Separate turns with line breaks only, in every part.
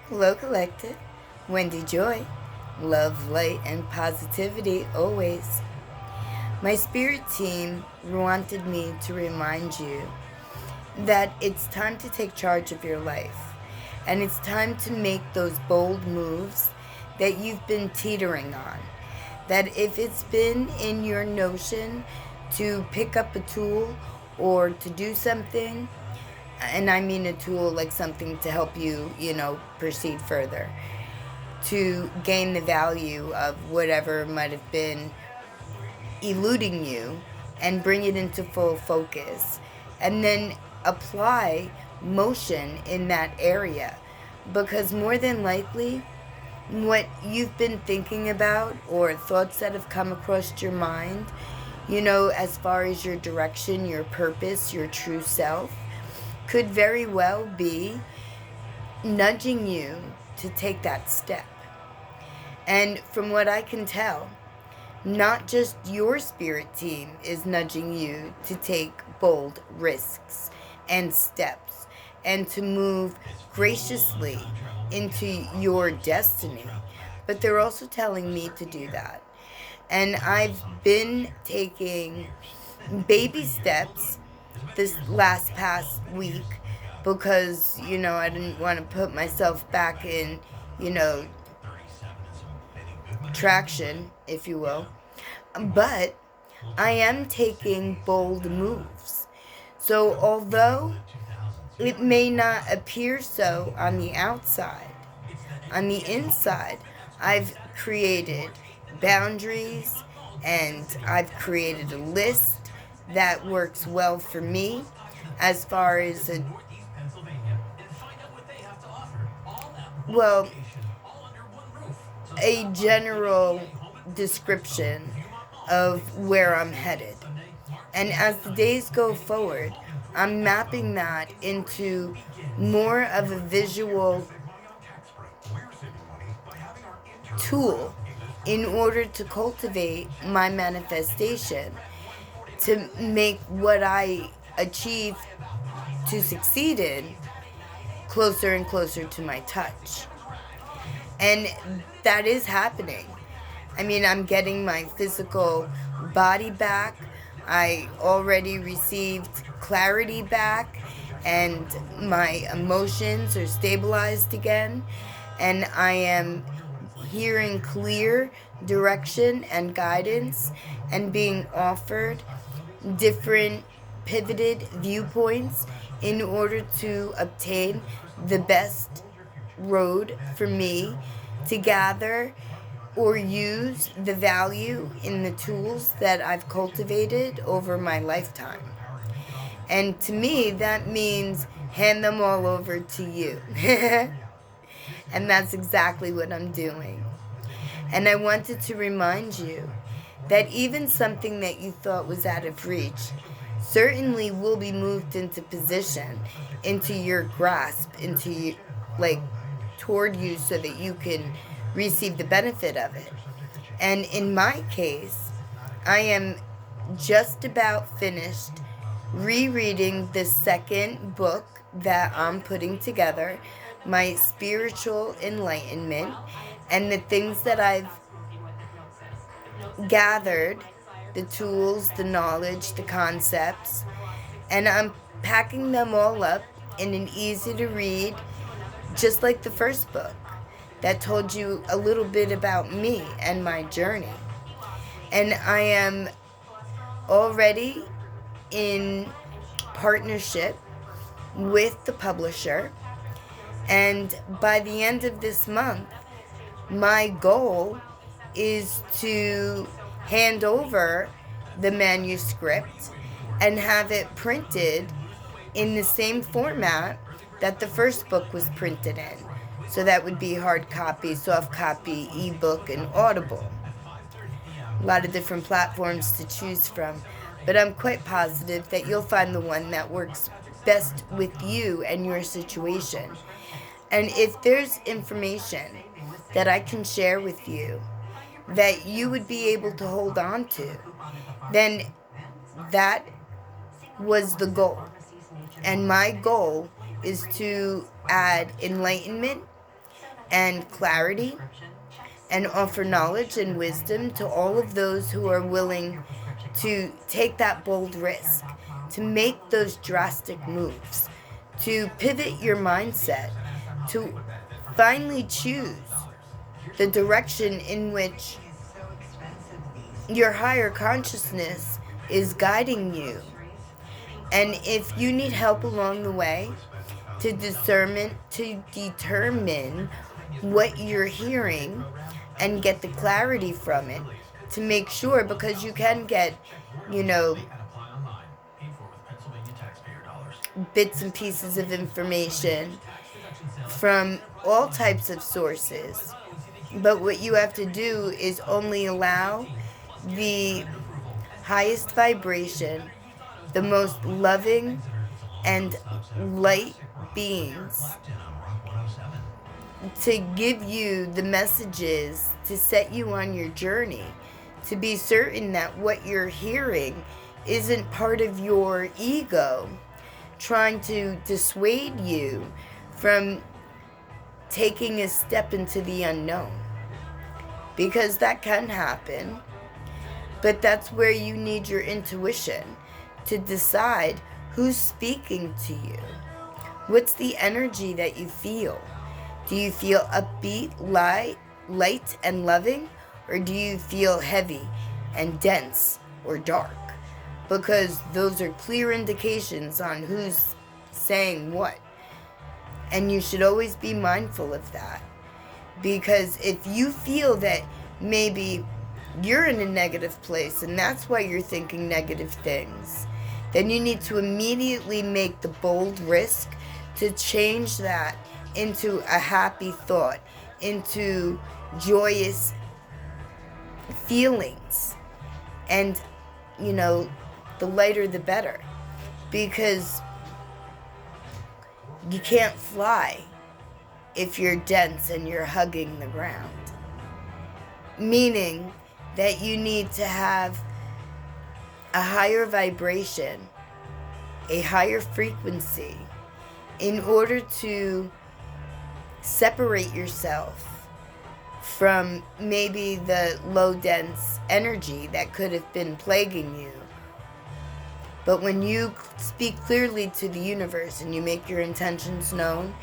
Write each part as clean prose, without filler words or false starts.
Hello, Collective. Wendy Joy. Love, light, and positivity always. My spirit team wanted me to remind you that it's time to take charge of your life. And it's time to make those bold moves that you've been teetering on. That if it's been in your notion to pick up a tool or to do something, and I mean a tool like something to help you, proceed further, to gain the value of whatever might have been eluding you and bring it into full focus. And then apply motion in that area. Because more than likely, what you've been thinking about or thoughts that have come across your mind, as far as your direction, your purpose, your true self, could very well be nudging you to take that step. And from what I can tell, not just your spirit team is nudging you to take bold risks and steps and to move graciously into your destiny, but they're also telling me to do that. And I've been taking baby steps this past week because, I didn't want to put myself back in, you know, traction, if you will. But I am taking bold moves. So although it may not appear so on the outside, on the inside, I've created boundaries and I've created a list that works well for me as far as well, a general description of where I'm headed. And as the days go forward, I'm mapping that into more of a visual tool in order to cultivate my manifestation, to make what I achieve to succeed in closer and closer to my touch. And that is happening. I mean, I'm getting my physical body back. I already received clarity back, and my emotions are stabilized again. And I am hearing clear direction and guidance and being offered different pivoted viewpoints in order to obtain the best road for me to gather or use the value in the tools that I've cultivated over my lifetime. And to me, that means hand them all over to you. And that's exactly what I'm doing. And I wanted to remind you that even something that you thought was out of reach certainly will be moved into position, into your grasp, into you, like toward you so that you can receive the benefit of it. And in my case, I am just about finished rereading the second book that I'm putting together, my spiritual enlightenment, and the things that I've gathered, the tools, the knowledge, the concepts, and I'm packing them all up in an easy to read, just like the first book that told you a little bit about me and my journey. And I am already in partnership with the publisher. And by the end of this month, my goal is to hand over the manuscript and have it printed in the same format that the first book was printed in. So that would be hard copy, soft copy, ebook, and Audible. A lot of different platforms to choose from. But I'm quite positive that you'll find the one that works best with you and your situation. And if there's information that I can share with you that you would be able to hold on to, then that was the goal. And my goal is to add enlightenment and clarity, and offer knowledge and wisdom to all of those who are willing to take that bold risk, to make those drastic moves, to pivot your mindset, to finally choose the direction in which your higher consciousness is guiding you. And if you need help along the way to determine what you're hearing and get the clarity from it, to make sure, because you can get, bits and pieces of information from all types of sources. But what you have to do is only allow the highest vibration, the most loving and light beings to give you the messages to set you on your journey, to be certain that what you're hearing isn't part of your ego trying to dissuade you from taking a step into the unknown. Because that can happen, but that's where you need your intuition to decide who's speaking to you. What's the energy that you feel? Do you feel upbeat, light and loving? Or do you feel heavy and dense or dark? Because those are clear indications on who's saying what. And you should always be mindful of that. Because if you feel that maybe you're in a negative place and that's why you're thinking negative things, then you need to immediately make the bold risk to change that into a happy thought, into joyous feelings. And, the lighter the better. Because you can't fly if you're dense and you're hugging the ground. Meaning that you need to have a higher vibration, a higher frequency, in order to separate yourself from maybe the low dense energy that could have been plaguing you. But when you speak clearly to the universe and you make your intentions known,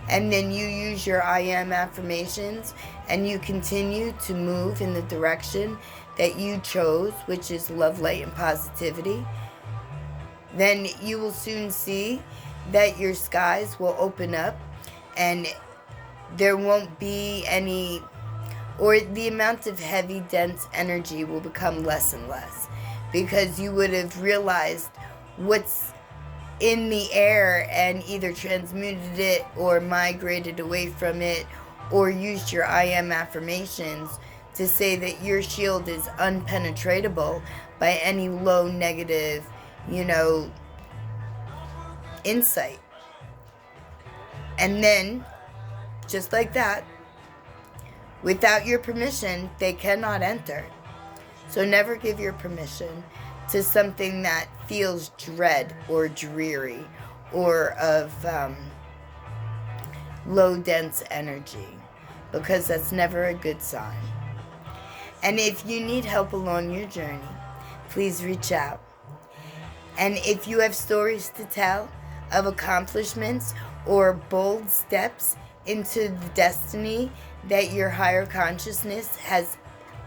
and then you use your I am affirmations and you continue to move in the direction that you chose, which is love, light, and positivity, then you will soon see that your skies will open up and there won't be any, or the amount of heavy, dense energy will become less and less, because you would have realized what's in the air and either transmuted it or migrated away from it, or used your I am affirmations to say that your shield is unpenetratable by any low negative, insight. And then, just like that, without your permission, they cannot enter. So never give your permission to something that feels dread or dreary or of low dense energy, because that's never a good sign. And if you need help along your journey, please reach out. And if you have stories to tell of accomplishments or bold steps into the destiny that your higher consciousness has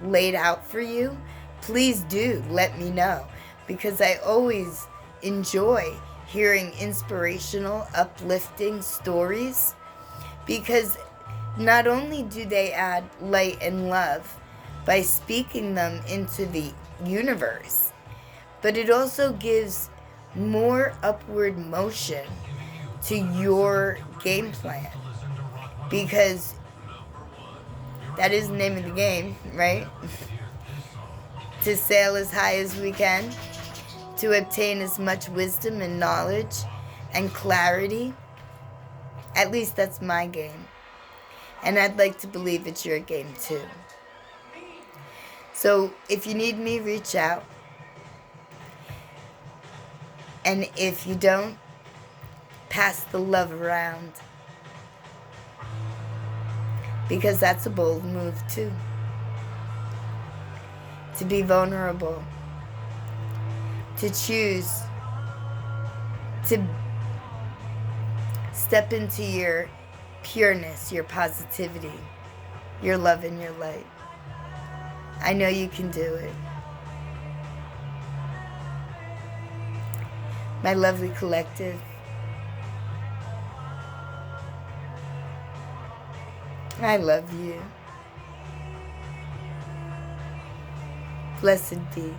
laid out for you, please do let me know, because I always enjoy hearing inspirational, uplifting stories, because not only do they add light and love by speaking them into the universe, but it also gives more upward motion to your game plan, because that is the name of the game, right? To sail as high as we can, to obtain as much wisdom and knowledge and clarity. At least that's my game. And I'd like to believe it's your game too. So if you need me, reach out. And if you don't, pass the love around. Because that's a bold move too. To be vulnerable. To choose to step into your pureness, your positivity, your love and your light. I know you can do it. My lovely collective, I love you. Blessed be.